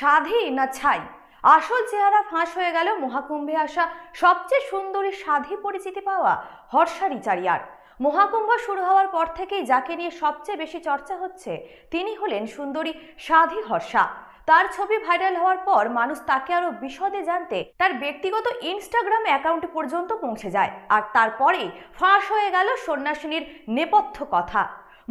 সাধী না ছাই, আসল চেহারা ফাঁস হয়ে গেল মহাকুম্ভে আসা সবচেয়ে সুন্দরী সাধী পরিচিতি পাওয়া হর্ষা রিচারিয়ার। মহাকুম্ভ শুরু হওয়ার পর থেকেই যাকে নিয়ে সবচেয়ে বেশি চর্চা হচ্ছে তিনি হলেন সুন্দরী সাধী হর্ষা। তার ছবি ভাইরাল হওয়ার পর মানুষ তাকে আরো বিশদে জানতে তার ব্যক্তিগত ইনস্টাগ্রাম অ্যাকাউন্ট পর্যন্ত পৌঁছে যায়, আর তারপরেই ফাঁস হয়ে গেল সন্ন্যাসিনীর নেপথ্য কথা।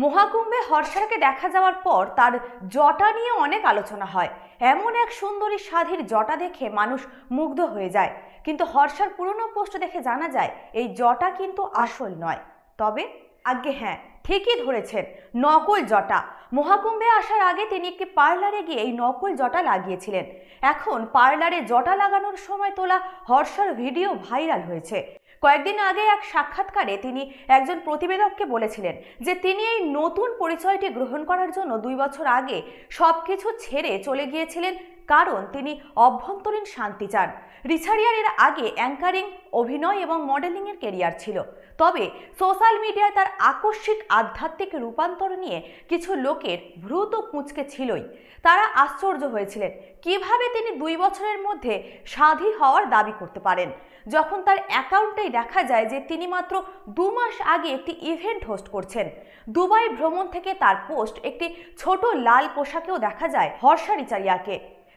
মহাকুম্ভে হর্ষাকে দেখা যাওয়ার পর তার জটা নিয়ে অনেক আলোচনা হয়। এমন এক সুন্দরী সাধীর জটা দেখে মানুষ মুগ্ধ হয়ে যায়, কিন্তু হর্ষার পুরনো পোস্ট দেখে জানা যায় এই জটা কিন্তু আসল নয়। তবে আজ্ঞে হ্যাঁ, ঠিকই ধরেছেন, নকল জটা। মহাকুম্ভে আসার আগে তিনি একটি পার্লারে গিয়ে এই নকল জটা লাগিয়েছিলেন। এখন পার্লারে জটা লাগানোর সময় তোলা হর্ষার ভিডিও ভাইরাল হয়েছে। কয়েকদিন আগে এক সাক্ষাৎকারে তিনি একজন প্রতিবেদককে বলেছিলেন যে তিনি এই নতুন পরিচয়টি গ্রহণ করার জন্য 2 বছর আগে সবকিছু ছেড়ে চলে গিয়েছিলেন, কারণ তিনি অভ্যন্তরীণ শান্তি চান। রিচারিয়ার এর আগে অ্যাঙ্কারিং, অভিনয় এবং মডেলিং এর ক্যারিয়ার ছিল। তবে সোশ্যাল মিডিয়ায় তার আকস্মিক আধ্যাত্মিক রূপান্তর নিয়ে কিছু লোকের ভ্রু তো কুঁচকে ছিলই। তারা আশ্চর্য হয়েছিলেন কিভাবে তিনি 2 বছরের মধ্যে সাধী হওয়ার দাবি করতে পারেন, যখন তার অ্যাকাউন্টেই দেখা যায় যে তিনি মাত্র 2 মাস আগে একটি ইভেন্ট হোস্ট করছেন। দুবাই ভ্রমণ থেকে তার পোস্ট একটি ছোট লাল পোশাকেও দেখা যায় হর্ষা রিচারিয়াকে।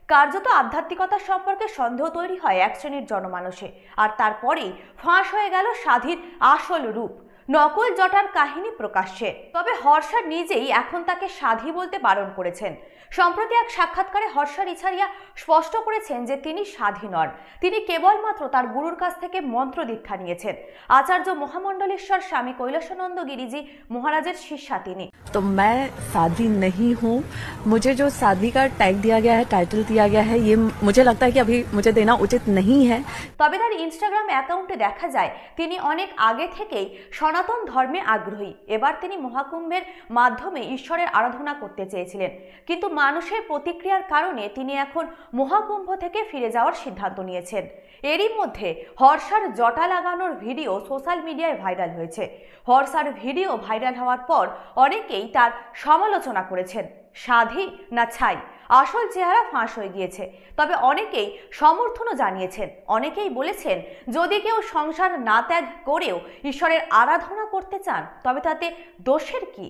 কার্যত আধ্যাত্মিকতার সম্পর্কে সন্দেহ তৈরি হয় এক শ্রেণীর জনমানসে, আর তারপরেই ফাঁস হয়ে গেল সাধীর আসল রূপ, নকল জটার কাহিনী প্রকাশ্যে। তবে হর্ষা নিজেই এখন তাকে সাধী বলতে বারণ করেছেন। সম্প্রতি এক সাক্ষাৎকারে হর্ষা রিচারিয়া স্পষ্ট করেছেন যে তিনি সাধী নন, তিনি কেবলমাত্র তার গুরুর কাছ থেকে মন্ত্র দীক্ষা নিয়েছেন। আচার্য মহামণ্ডলেশ্বর স্বামী কৈলাসানন্দ গিরিজি মহারাজের শিষ্যা তিনি। तो मैं साधी नहीं हूँ। मुझे जो साधी का टैग दिया गया है, टाइटल दिया गया है, ये मुझे लगता है कि अभी मुझे देना उचित नहीं है। তবে তার ইনস্টাগ্রাম অ্যাকাউন্টে দেখা যায় তিনি অনেক আগে থেকেই সনাতন ধর্মে আগ্রহী। এবার তিনি মহাকুম্ভের মাধ্যমে ঈশ্বরের আরাধনা করতে চেয়েছিলেন, কিন্তু মানুষের প্রতিক্রিয়ার কারণে তিনি এখন মহাকুম্ভ থেকে ফিরে যাওয়ার সিদ্ধান্ত নিয়েছেন। এরই মধ্যে হর্ষার জটা লাগানোর ভিডিও সোশ্যাল মিডিয়ায় ভাইরাল হয়েছে। হর্ষার ভিডিও ভাইরাল হওয়ার পর অনেকেই তার সমালোচনা করেছেন। সাধী না ছাই, আসল চেহারা ফাঁস হয়ে গিয়েছে। তবে অনেকেই সমর্থনও জানিয়েছেন। অনেকেই বলেছেন যদি কেউ সংসার না ত্যাগ করেও ঈশ্বরের আরাধনা করতে চান তবে তাতে দোষের কি।